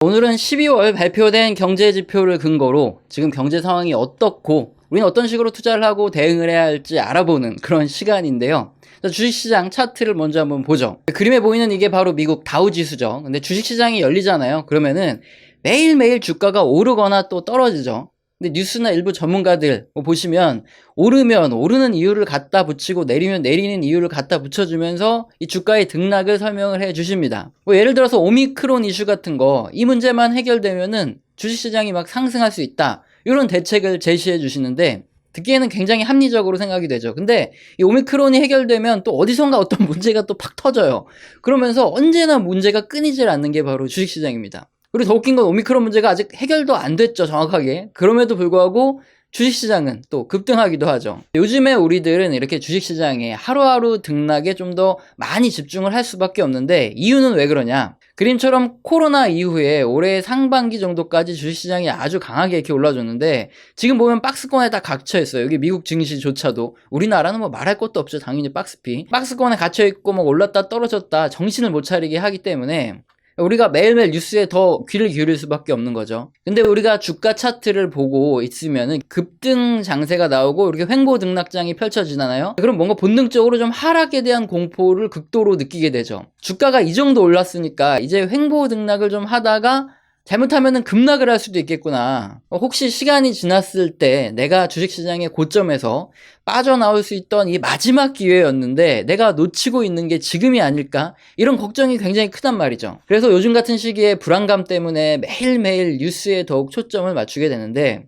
오늘은 12월 발표된 경제 지표를 근거로 지금 경제 상황이 어떻고 우리는 어떤 식으로 투자를 하고 대응을 해야 할지 알아보는 그런 시간인데요. 주식시장 차트를 먼저 한번 보죠. 그림에 보이는 이게 바로 미국 다우지수죠. 근데 주식시장이 열리잖아요. 그러면은 매일매일 주가가 오르거나 또 떨어지죠. 근데 뉴스나 일부 전문가들 보시면 오르면 오르는 이유를 갖다 붙이고 내리면 내리는 이유를 갖다 붙여주면서 이 주가의 등락을 설명을 해 주십니다. 예를 들어서 오미크론 이슈 같은 거, 이 문제만 해결되면은 주식시장이 막 상승할 수 있다, 이런 대책을 제시해 주시는데 듣기에는 굉장히 합리적으로 생각이 되죠. 근데 이 오미크론이 해결되면 또 어디선가 어떤 문제가 또 팍 터져요. 그러면서 언제나 문제가 끊이질 않는 게 바로 주식시장입니다. 그리고 더 웃긴 건 오미크론 문제가 아직 해결도 안 됐죠, 정확하게. 그럼에도 불구하고 주식시장은 또 급등하기도 하죠. 요즘에 우리들은 이렇게 주식시장에 하루하루 등락에 좀 더 많이 집중을 할 수밖에 없는데, 이유는 왜 그러냐? 그림처럼 코로나 이후에 올해 상반기 정도까지 주식시장이 아주 강하게 이렇게 올라줬는데, 지금 보면 박스권에 다 갇혀있어요. 여기 미국 증시조차도. 우리나라는 뭐 말할 것도 없죠, 당연히 박스권. 박스권에 갇혀있고 뭐 올랐다 떨어졌다 정신을 못 차리게 하기 때문에 우리가 매일매일 뉴스에 더 귀를 기울일 수밖에 없는 거죠. 근데 우리가 주가 차트를 보고 있으면은 급등 장세가 나오고 이렇게 횡보 등락장이 펼쳐지잖아요. 그럼 뭔가 본능적으로 좀 하락에 대한 공포를 극도로 느끼게 되죠. 주가가 이 정도 올랐으니까 이제 횡보 등락을 좀 하다가 잘못하면은 급락을 할 수도 있겠구나. 혹시 시간이 지났을 때 내가 주식시장의 고점에서 빠져나올 수 있던 이 마지막 기회였는데 내가 놓치고 있는 게 지금이 아닐까? 이런 걱정이 굉장히 크단 말이죠. 그래서 요즘 같은 시기에 불안감 때문에 매일매일 뉴스에 더욱 초점을 맞추게 되는데,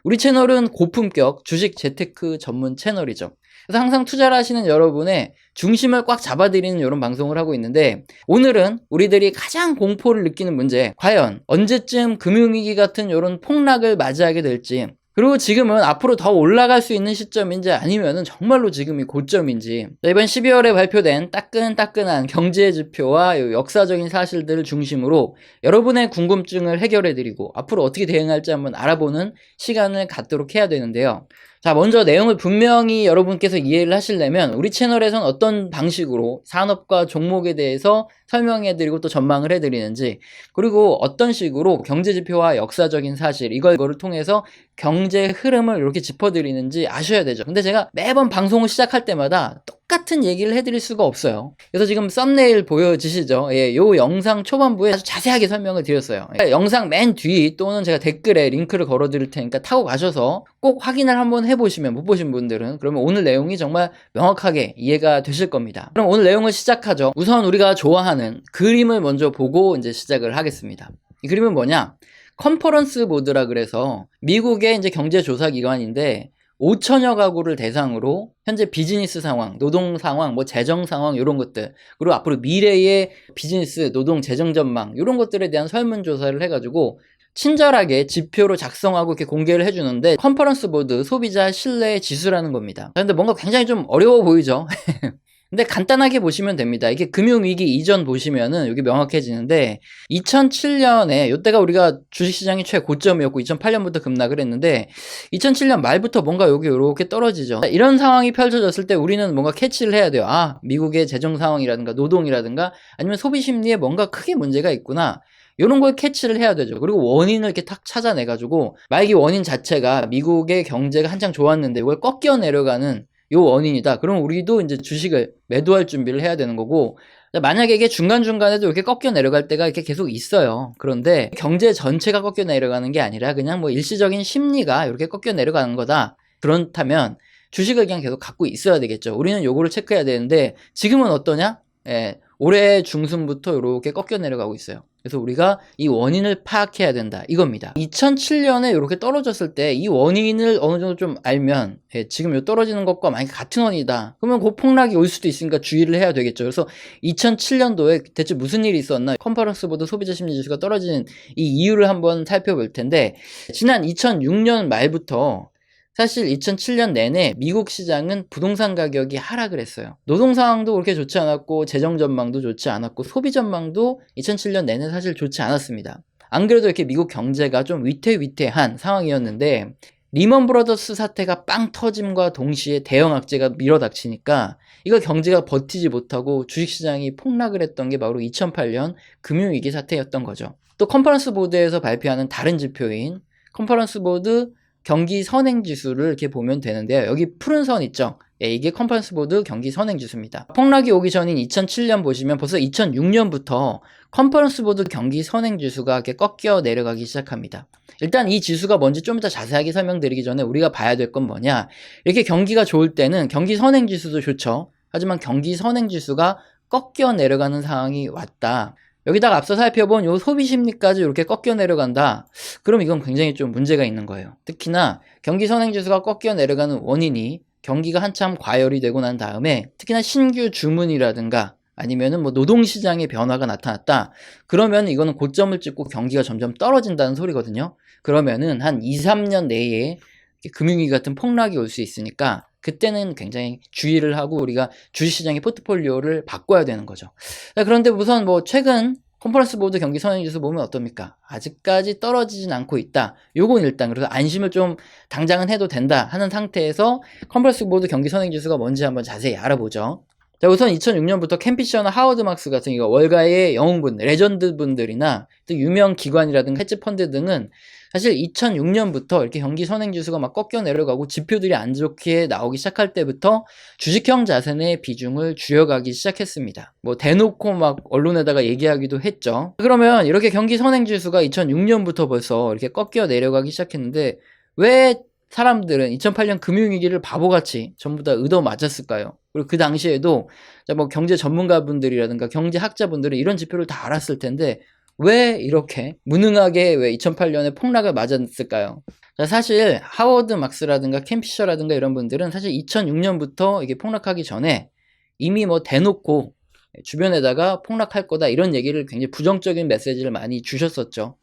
우리 채널은 고품격 주식 재테크 전문 채널이죠. 그래서 항상 투자를 하시는 여러분의 중심을 꽉 잡아드리는 이런 방송을 하고 있는데, 오늘은 우리들이 가장 공포를 느끼는 문제, 과연 언제쯤 금융위기 같은 이런 폭락을 맞이하게 될지, 그리고 지금은 앞으로 더 올라갈 수 있는 시점인지 아니면은 정말로 지금이 고점인지, 이번 12월에 발표된 따끈따끈한 경제 지표와 역사적인 사실들을 중심으로 여러분의 궁금증을 해결해드리고 앞으로 어떻게 대응할지 한번 알아보는 시간을 갖도록 해야 되는데요. 자, 먼저 내용을 분명히 여러분께서 이해를 하시려면 우리 채널에선 어떤 방식으로 산업과 종목에 대해서 설명해드리고 또 전망을 해드리는지, 그리고 어떤 식으로 경제지표와 역사적인 사실 이거를 통해서 경제 흐름을 이렇게 짚어드리는지 아셔야 되죠. 근데 제가 매번 방송을 시작할 때마다 똑같은 얘기를 해드릴 수가 없어요. 그래서 지금 썸네일 보여지시죠? 예, 요 영상 초반부에 아주 자세하게 설명을 드렸어요. 영상 맨 뒤 또는 제가 댓글에 링크를 걸어 드릴 테니까 타고 가셔서 꼭 확인을 한번 해보시면, 못 보신 분들은 그러면 오늘 내용이 정말 명확하게 이해가 되실 겁니다. 그럼 오늘 내용을 시작하죠. 우선 우리가 좋아하는 그림을 먼저 보고 이제 시작을 하겠습니다. 이 그림은 뭐냐? 컨퍼런스 보드라 그래서 미국의 이제 경제조사기관인데 5천여 가구를 대상으로 현재 비즈니스 상황, 노동 상황, 뭐 재정 상황 이런 것들, 그리고 앞으로 미래의 비즈니스, 노동, 재정 전망 이런 것들에 대한 설문조사를 해가지고 친절하게 지표로 작성하고 이렇게 공개를 해주는데, 컨퍼런스 보드 소비자 신뢰 지수라는 겁니다. 근데 뭔가 굉장히 좀 어려워 보이죠? 근데 간단하게 보시면 됩니다. 이게 금융위기 이전 보시면은 여기 명확해지는데, 2007년에 이때가 우리가 주식시장이 최고점이었고 2008년부터 급락을 했는데 2007년 말부터 뭔가 여기 이렇게 떨어지죠. 이런 상황이 펼쳐졌을 때 우리는 뭔가 캐치를 해야 돼요. 아, 미국의 재정 상황이라든가 노동이라든가 아니면 소비 심리에 뭔가 크게 문제가 있구나, 이런 걸 캐치를 해야 되죠. 그리고 원인을 이렇게 탁 찾아내가지고, 만약에 원인 자체가 미국의 경제가 한창 좋았는데 이걸 꺾여 내려가는 요 원인이다, 그럼 우리도 이제 주식을 매도할 준비를 해야 되는 거고, 만약에 이게 중간중간에도 이렇게 꺾여 내려갈 때가 이렇게 계속 있어요. 그런데 경제 전체가 꺾여 내려가는 게 아니라 그냥 뭐 일시적인 심리가 이렇게 꺾여 내려가는 거다, 그렇다면 주식을 그냥 계속 갖고 있어야 되겠죠. 우리는 요거를 체크해야 되는데 지금은 어떠냐? 예, 올해 중순부터 이렇게 꺾여 내려가고 있어요. 그래서 우리가 이 원인을 파악해야 된다, 이겁니다. 2007년에 이렇게 떨어졌을 때 이 원인을 어느 정도 좀 알면, 예, 지금 요 떨어지는 것과 만약에 같은 원인이다 그러면 그 폭락이 올 수도 있으니까 주의를 해야 되겠죠. 그래서 2007년도에 대체 무슨 일이 있었나, 컨퍼런스 보드 소비자 심리 지수가 떨어지는 이 이유를 한번 살펴볼 텐데, 지난 2006년 말부터 사실 2007년 내내 미국 시장은 부동산 가격이 하락을 했어요. 노동 상황도 그렇게 좋지 않았고 재정 전망도 좋지 않았고 소비 전망도 2007년 내내 사실 좋지 않았습니다. 안 그래도 이렇게 미국 경제가 좀 위태위태한 상황이었는데, 리먼 브러더스 사태가 빵 터짐과 동시에 대형 악재가 밀어닥치니까 이거 경제가 버티지 못하고 주식시장이 폭락을 했던 게 바로 2008년 금융위기 사태였던 거죠. 또 컨퍼런스 보드에서 발표하는 다른 지표인 컨퍼런스 보드 경기 선행 지수를 이렇게 보면 되는데요. 여기 푸른 선 있죠? 예, 이게 컨퍼런스 보드 경기 선행 지수입니다. 폭락이 오기 전인 2007년 보시면 벌써 2006년부터 컨퍼런스 보드 경기 선행 지수가 이렇게 꺾여 내려가기 시작합니다. 일단 이 지수가 뭔지 좀 이따 자세하게 설명드리기 전에 우리가 봐야 될 건 뭐냐, 이렇게 경기가 좋을 때는 경기 선행 지수도 좋죠. 하지만 경기 선행 지수가 꺾여 내려가는 상황이 왔다. 여기다가 앞서 살펴본 요 소비 심리까지 이렇게 꺾여 내려간다. 그럼 이건 굉장히 좀 문제가 있는 거예요. 특히나 경기 선행 지수가 꺾여 내려가는 원인이 경기가 한참 과열이 되고 난 다음에 특히나 신규 주문이라든가 아니면은 뭐 노동시장의 변화가 나타났다. 그러면 이거는 고점을 찍고 경기가 점점 떨어진다는 소리거든요. 그러면은 한 2, 3년 내에 금융위기 같은 폭락이 올 수 있으니까 그때는 굉장히 주의를 하고 우리가 주식시장의 포트폴리오를 바꿔야 되는 거죠. 그런데 우선 뭐 최근 컨퍼런스 보드 경기 선행지수 보면 어떻습니까? 아직까지 떨어지진 않고 있다. 요건 일단 그래서 안심을 좀 당장은 해도 된다 하는 상태에서 컨퍼런스 보드 경기 선행지수가 뭔지 한번 자세히 알아보죠. 자, 우선 2006년부터 캠피셔나 하워드 막스 같은 이거 월가의 영웅분, 레전드 분들이나 또 유명 기관이라든가 헤지 펀드 등은 사실 2006년부터 이렇게 경기 선행지수가 막 꺾여 내려가고 지표들이 안 좋게 나오기 시작할 때부터 주식형 자산의 비중을 줄여가기 시작했습니다. 뭐 대놓고 막 언론에다가 얘기하기도 했죠. 그러면 이렇게 경기 선행지수가 2006년부터 벌써 이렇게 꺾여 내려가기 시작했는데 왜 사람들은 2008년 금융위기를 바보같이 전부 다 얻어 맞았을까요? 그리고 그 당시에도 뭐 경제 전문가분들이라든가 경제학자분들은 이런 지표를 다 알았을 텐데 왜 이렇게 무능하게 왜 2008년에 폭락을 맞았을까요? 사실 하워드 막스라든가 캠피셔라든가 이런 분들은 사실 2006년부터 이게 폭락하기 전에 이미 뭐 대놓고 주변에다가 폭락할 거다 이런 얘기를 굉장히 부정적인 메시지를 많이 주셨었죠.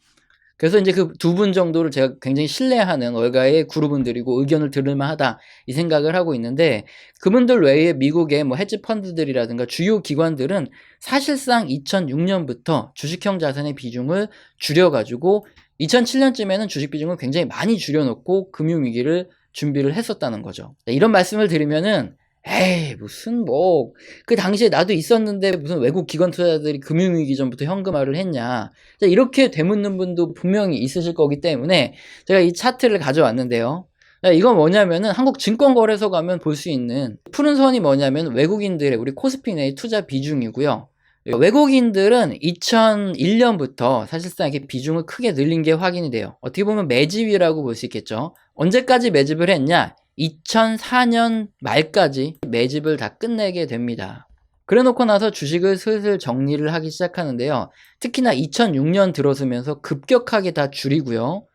그래서 이제 그 두 분 정도를 제가 굉장히 신뢰하는 월가의 구루분들이고 의견을 들을만 하다 이 생각을 하고 있는데, 그분들 외에 미국의 뭐 헤지 펀드들이라든가 주요 기관들은 사실상 2006년부터 주식형 자산의 비중을 줄여가지고 2007년쯤에는 주식 비중을 굉장히 많이 줄여놓고 금융위기를 준비를 했었다는 거죠. 이런 말씀을 드리면은 에이 무슨 뭐 그 당시에 나도 있었는데 무슨 외국 기관 투자자들이 금융위기 전부터 현금화를 했냐, 이렇게 되묻는 분도 분명히 있으실 거기 때문에 제가 이 차트를 가져왔는데요. 이건 뭐냐면은 한국증권거래소 가면 볼 수 있는 푸른 선이 뭐냐면 외국인들의 우리 코스피 내의 투자 비중이고요. 외국인들은 2001년부터 사실상 이렇게 비중을 크게 늘린 게 확인이 돼요. 어떻게 보면 매집이라고 볼 수 있겠죠. 언제까지 매집을 했냐? 2004년 말까지 매집을 다 끝내게 됩니다. 그래 놓고 나서 주식을 슬슬 정리를 하기 시작하는데요. 특히나 2006년 들어서면서 급격하게 다 줄이고요.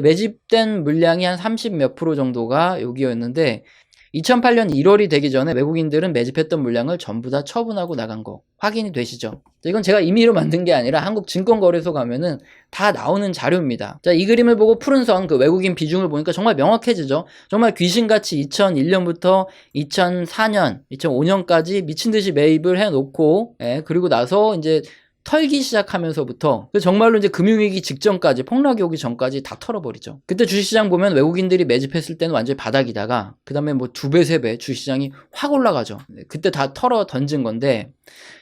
매집된 물량이 한 30 몇 프로 정도가 여기였는데 2008년 1월이 되기 전에 외국인들은 매집했던 물량을 전부 다 처분하고 나간 거 확인이 되시죠? 이건 제가 임의로 만든 게 아니라 한국증권거래소 가면은 다 나오는 자료입니다. 자, 이 그림을 보고 푸른 선 그 외국인 비중을 보니까 정말 명확해지죠. 정말 귀신같이 2001년부터 2004년, 2005년까지 미친듯이 매입을 해놓고, 그리고 나서 이제 털기 시작하면서부터 정말로 이제 금융위기 직전까지, 폭락이 오기 전까지 다 털어버리죠. 그때 주식시장 보면 외국인들이 매집했을 때는 완전히 바닥이다가 그 다음에 뭐 2배, 3배 주식시장이 확 올라가죠. 그때 다 털어 던진 건데,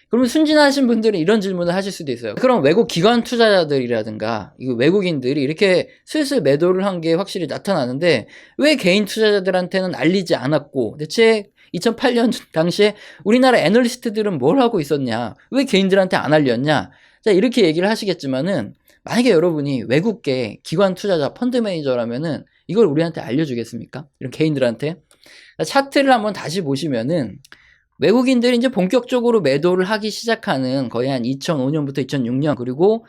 그러면 순진하신 분들은 이런 질문을 하실 수도 있어요. 그럼 외국 기관 투자자들이라든가 외국인들이 이렇게 슬슬 매도를 한 게 확실히 나타나는데 왜 개인 투자자들한테는 알리지 않았고, 대체 2008년 당시에 우리나라 애널리스트들은 뭘 하고 있었냐, 왜 개인들한테 안 알렸냐. 자, 이렇게 얘기를 하시겠지만은 만약에 여러분이 외국계 기관 투자자 펀드 매니저라면은 이걸 우리한테 알려주겠습니까? 이런 개인들한테. 차트를 한번 다시 보시면은 외국인들이 이제 본격적으로 매도를 하기 시작하는 거의 한 2005년부터 2006년, 그리고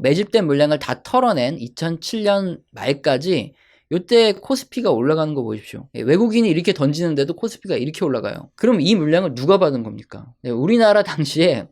매집된 물량을 다 털어낸 2007년 말까지 요때 코스피가 올라가는 거 보십시오. 외국인이 이렇게 던지는데도 코스피가 이렇게 올라가요. 그럼 이 물량을 누가 받은 겁니까? 우리나라 당시에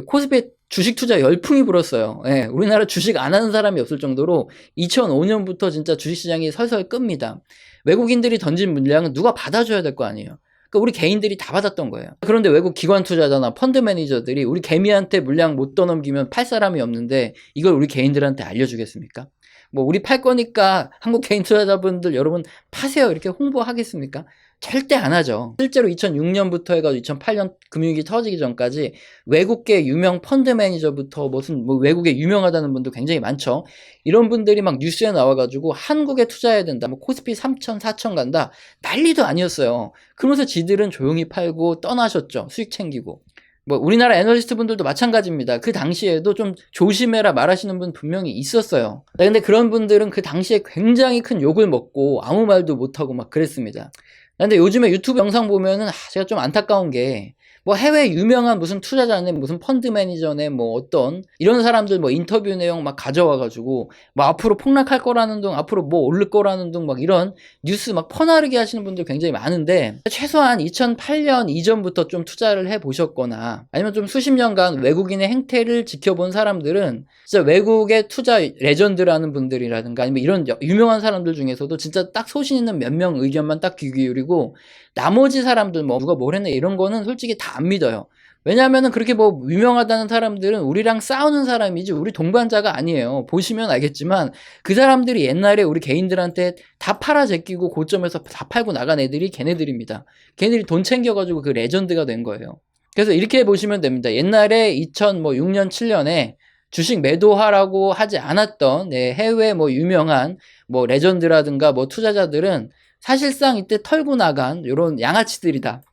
코스피 주식 투자 열풍이 불었어요. 우리나라 주식 안 하는 사람이 없을 정도로 2005년부터 진짜 주식시장이 설설 끕니다. 외국인들이 던진 물량은 누가 받아줘야 될 거 아니에요. 그러니까 우리 개인들이 다 받았던 거예요. 그런데 외국 기관 투자자나 펀드 매니저들이 우리 개미한테 물량 못 떠넘기면 팔 사람이 없는데 이걸 우리 개인들한테 알려주겠습니까? 뭐 우리 팔 거니까 한국 개인 투자자분들 여러분 파세요 이렇게 홍보하겠습니까? 절대 안 하죠. 실제로 2006년부터 해가지고 2008년 금융위기 터지기 전까지 외국계 유명 펀드 매니저부터 무슨 뭐 외국에 유명하다는 분도 굉장히 많죠. 이런 분들이 막 뉴스에 나와가지고 한국에 투자해야 된다, 뭐 코스피 3천, 4천 간다, 난리도 아니었어요. 그러면서 지들은 조용히 팔고 떠나셨죠. 수익 챙기고. 뭐 우리나라 애널리스트 분들도 마찬가지입니다. 그 당시에도 좀 조심해라 말하시는 분 분명히 있었어요. 근데 그런 분들은 그 당시에 굉장히 큰 욕을 먹고 아무 말도 못하고 막 그랬습니다. 근데 요즘에 유튜브 영상 보면은 제가 좀 안타까운 게 뭐 해외 유명한 무슨 투자자네 무슨 펀드 매니저네 뭐 어떤 이런 사람들 뭐 인터뷰 내용 막 가져와가지고 뭐 앞으로 폭락할 거라는 둥 앞으로 뭐 오를 거라는 둥 막 이런 뉴스 막 퍼나르게 하시는 분들 굉장히 많은데, 최소한 2008년 이전부터 좀 투자를 해 보셨거나 아니면 좀 수십 년간 외국인의 행태를 지켜본 사람들은 진짜 외국의 투자 레전드라는 분들이라든가 아니면 이런 유명한 사람들 중에서도 진짜 딱 소신 있는 몇 명 의견만 딱 귀 기울이고 나머지 사람들 뭐 누가 뭘 했네 이런 거는 솔직히 다 안 믿어요. 왜냐하면은 그렇게 뭐 유명하다는 사람들은 우리랑 싸우는 사람이지 우리 동반자가 아니에요. 보시면 알겠지만 그 사람들이 옛날에 우리 개인들한테 다 팔아 제끼고 고점에서 다 팔고 나간 애들이 걔네들입니다. 걔네들이 돈 챙겨가지고 그 레전드가 된 거예요. 그래서 이렇게 보시면 됩니다. 옛날에 2006년 7년에 주식 매도하라고 하지 않았던 해외 뭐 유명한 뭐 레전드라든가 뭐 투자자들은 사실상 이때 털고 나간 요런 양아치들이다.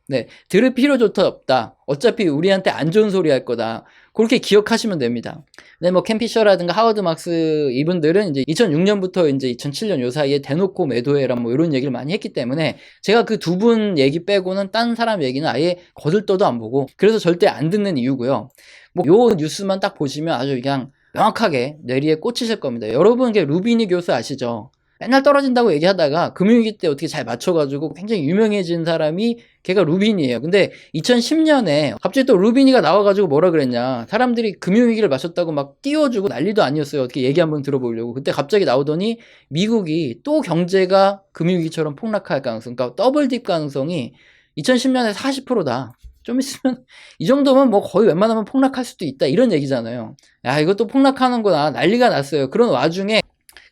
들을 필요조차 없다. 어차피 우리한테 안 좋은 소리 할 거다. 그렇게 기억하시면 됩니다. 뭐 캔 피셔라든가 하워드 막스 이분들은 이제 2006년부터 이제 2007년 요 사이에 대놓고 매도해라 뭐 이런 얘기를 많이 했기 때문에 제가 그 두 분 얘기 빼고는 딴 사람 얘기는 아예 거들떠도 안 보고 그래서 절대 안 듣는 이유고요. 뭐 요 뉴스만 딱 보시면 아주 그냥 명확하게 뇌리에 꽂히실 겁니다. 여러분 루비니 교수 아시죠? 맨날 떨어진다고 얘기하다가 금융위기 때 어떻게 잘 맞춰가지고 굉장히 유명해진 사람이 걔가 루비니에요. 근데 2010년에 갑자기 또 루비니가 나와가지고 뭐라 그랬냐. 사람들이 금융위기를 마셨다고 막 띄워주고 난리도 아니었어요. 어떻게 얘기 한번 들어보려고. 그때 갑자기 나오더니 미국이 또 경제가 금융위기처럼 폭락할 가능성, 그러니까 더블 딥 가능성이 2010년에 40%다. 좀 있으면 이 정도면 뭐 거의 웬만하면 폭락할 수도 있다. 이런 얘기잖아요. 야, 이것도 폭락하는구나. 난리가 났어요. 그런 와중에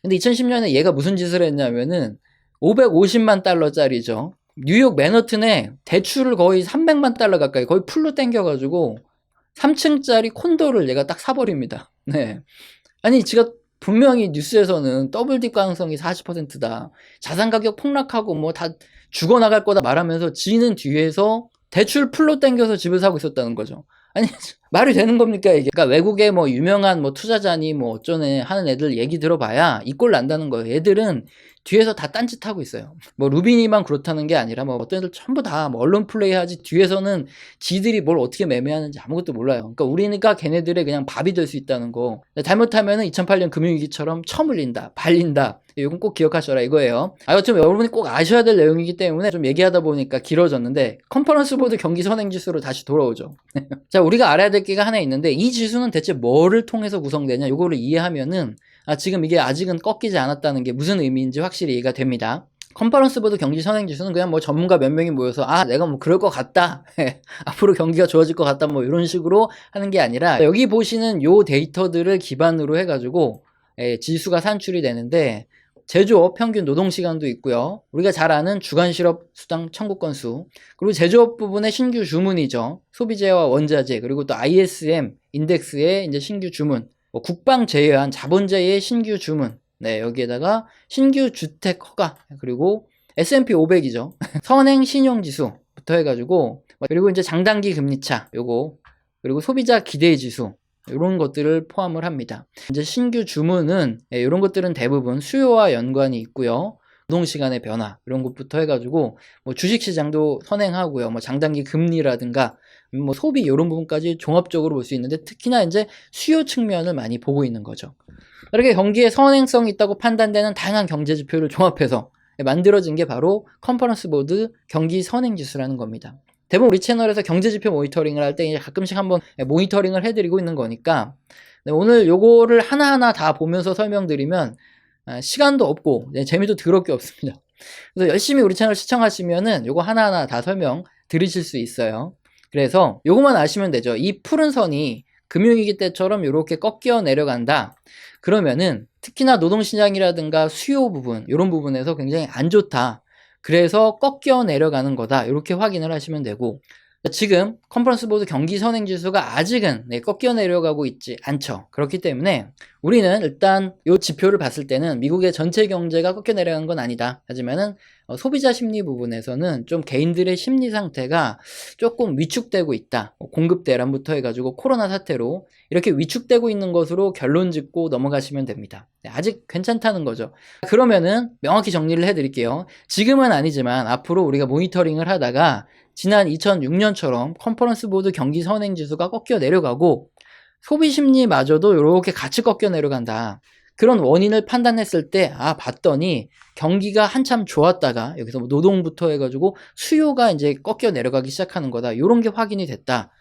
근데 2010년에 얘가 무슨 짓을 했냐면은 550만 달러짜리죠. 뉴욕 맨허튼에 대출을 거의 300만 달러 가까이 거의 풀로 땡겨가지고 3층짜리 콘도를 얘가 딱 사버립니다. 네. 아니 지가 분명히 뉴스에서는 더블 딥 가능성이 40%다. 자산 가격 폭락하고 뭐 다 죽어나갈 거다 말하면서 지는 뒤에서 대출 풀로 땡겨서 집을 사고 있었다는 거죠. 아니 말이 되는 겁니까 이게? 그러니까 외국에 뭐 유명한 뭐 투자자니 뭐 어쩌네 하는 애들 얘기 들어봐야 이 꼴 난다는 거예요. 애들은 뒤에서 다 딴짓하고 있어요. 뭐 루비니만 그렇다는 게 아니라 뭐 어떤 애들 전부 다 뭐 언론 플레이 하지 뒤에서는 지들이 뭘 어떻게 매매하는지 아무것도 몰라요. 그러니까 우리니까 걔네들의 그냥 밥이 될 수 있다는 거. 잘못하면은 2008년 금융위기처럼 처물린다, 발린다. 이건 꼭 기억하셔라 이거예요. 여튼 여러분이 꼭 아셔야 될 내용이기 때문에 좀 얘기하다 보니까 길어졌는데 컨퍼런스 보드 경기 선행지수로 다시 돌아오죠. 자, 우리가 알아야 될 게가 하나 있는데 이 지수는 대체 뭐를 통해서 구성되냐 이거를 이해하면은 지금 이게 아직은 꺾이지 않았다는 게 무슨 의미인지 확실히 이해가 됩니다. 컨퍼런스 보드 경기 선행지수는 그냥 뭐 전문가 몇 명이 모여서 내가 뭐 그럴 것 같다 앞으로 경기가 좋아질 것 같다 뭐 이런 식으로 하는 게 아니라 여기 보시는 요 데이터들을 기반으로 해가지고 지수가 산출이 되는데 제조업 평균 노동시간도 있고요. 우리가 잘 아는 주간 실업 수당 청구 건수, 그리고 제조업 부분의 신규 주문이죠. 소비재와 원자재, 그리고 또 ISM 인덱스의 이제 신규 주문, 뭐 국방 제외한 자본재의 신규 주문, 여기에다가 신규 주택 허가, 그리고 S&P 500이죠. 선행 신용지수부터 해가지고, 그리고 이제 장단기 금리차, 요거, 그리고 소비자 기대 지수, 이런 것들을 포함을 합니다. 이제 신규 주문은 이런 것들은 대부분 수요와 연관이 있고요. 노동시간의 변화 이런 것부터 해가지고 뭐 주식시장도 선행하고요. 뭐 장단기 금리라든가 뭐 소비 이런 부분까지 종합적으로 볼 수 있는데 특히나 이제 수요 측면을 많이 보고 있는 거죠. 이렇게 경기에 선행성이 있다고 판단되는 다양한 경제 지표를 종합해서 만들어진 게 바로 컨퍼런스 보드 경기 선행지수라는 겁니다. 대부분 우리 채널에서 경제지표 모니터링을 할 때 가끔씩 한번 모니터링을 해드리고 있는 거니까 오늘 요거를 하나하나 다 보면서 설명드리면 시간도 없고 재미도 더럽게 없습니다. 그래서 열심히 우리 채널 시청하시면은 요거 하나하나 다 설명 들으실 수 있어요. 그래서 요거만 아시면 되죠. 이 푸른 선이 금융위기 때처럼 요렇게 꺾여 내려간다. 그러면은 특히나 노동시장이라든가 수요 부분 이런 부분에서 굉장히 안 좋다. 그래서 꺾여 내려가는 거다. 이렇게 확인을 하시면 되고, 지금 컨퍼런스 보드 경기 선행 지수가 아직은 꺾여 내려가고 있지 않죠. 그렇기 때문에 우리는 일단 이 지표를 봤을 때는 미국의 전체 경제가 꺾여 내려간 건 아니다. 하지만은 소비자 심리 부분에서는 좀 개인들의 심리 상태가 조금 위축되고 있다. 공급 대란부터 해가지고 코로나 사태로 이렇게 위축되고 있는 것으로 결론 짓고 넘어가시면 됩니다. 아직 괜찮다는 거죠. 그러면은 명확히 정리를 해드릴게요. 지금은 아니지만 앞으로 우리가 모니터링을 하다가 지난 2006년처럼 컨퍼런스 보드 경기 선행 지수가 꺾여 내려가고 소비 심리마저도 이렇게 같이 꺾여 내려간다. 그런 원인을 판단했을 때 봤더니 경기가 한참 좋았다가 여기서 노동부터 해가지고 수요가 이제 꺾여 내려가기 시작하는 거다. 이런 게 확인이 됐다.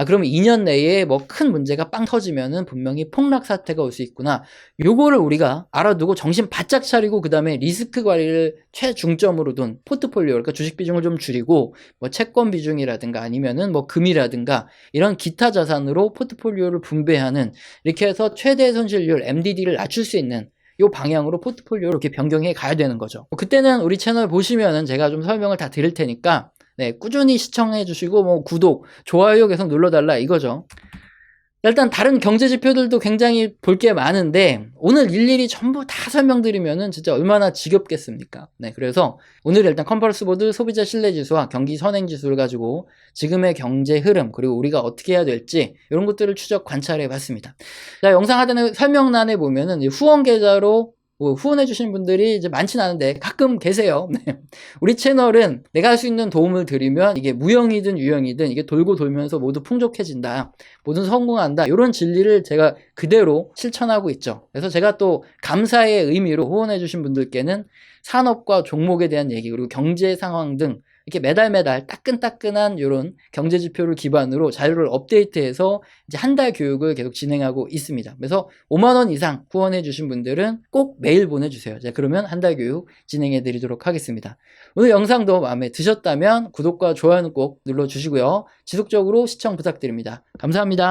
그러면 2년 내에 뭐 큰 문제가 빵 터지면은 분명히 폭락 사태가 올 수 있구나. 요거를 우리가 알아두고 정신 바짝 차리고 그 다음에 리스크 관리를 최중점으로 둔 포트폴리오, 그러니까 주식 비중을 좀 줄이고 뭐 채권 비중이라든가 아니면은 뭐 금이라든가 이런 기타 자산으로 포트폴리오를 분배하는, 이렇게 해서 최대 손실률 MDD를 낮출 수 있는 요 방향으로 포트폴리오를 이렇게 변경해 가야 되는 거죠. 그때는 우리 채널 보시면은 제가 좀 설명을 다 드릴 테니까 꾸준히 시청해 주시고 뭐 구독, 좋아요 계속 눌러달라 이거죠. 일단 다른 경제 지표들도 굉장히 볼 게 많은데 오늘 일일이 전부 다 설명드리면은 진짜 얼마나 지겹겠습니까? 그래서 오늘 일단 컨퍼런스 보드 소비자 신뢰 지수와 경기 선행 지수를 가지고 지금의 경제 흐름, 그리고 우리가 어떻게 해야 될지 이런 것들을 추적 관찰해 봤습니다. 자, 영상 하단에 설명란에 보면은 후원 계좌로 후원해 주시는 분들이 이제 많진 않은데 가끔 계세요. 우리 채널은 내가 할 수 있는 도움을 드리면 이게 무형이든 유형이든 이게 돌고 돌면서 모두 풍족해진다, 모두 성공한다, 이런 진리를 제가 그대로 실천하고 있죠. 그래서 제가 또 감사의 의미로 후원해 주신 분들께는 산업과 종목에 대한 얘기, 그리고 경제 상황 등 이렇게 매달 따끈따끈한 이런 경제 지표를 기반으로 자료를 업데이트해서 이제 한 달 교육을 계속 진행하고 있습니다. 그래서 5만 원 이상 후원해 주신 분들은 꼭 메일 보내주세요. 그러면 한 달 교육 진행해 드리도록 하겠습니다. 오늘 영상도 마음에 드셨다면 구독과 좋아요는 꼭 눌러주시고요. 지속적으로 시청 부탁드립니다. 감사합니다.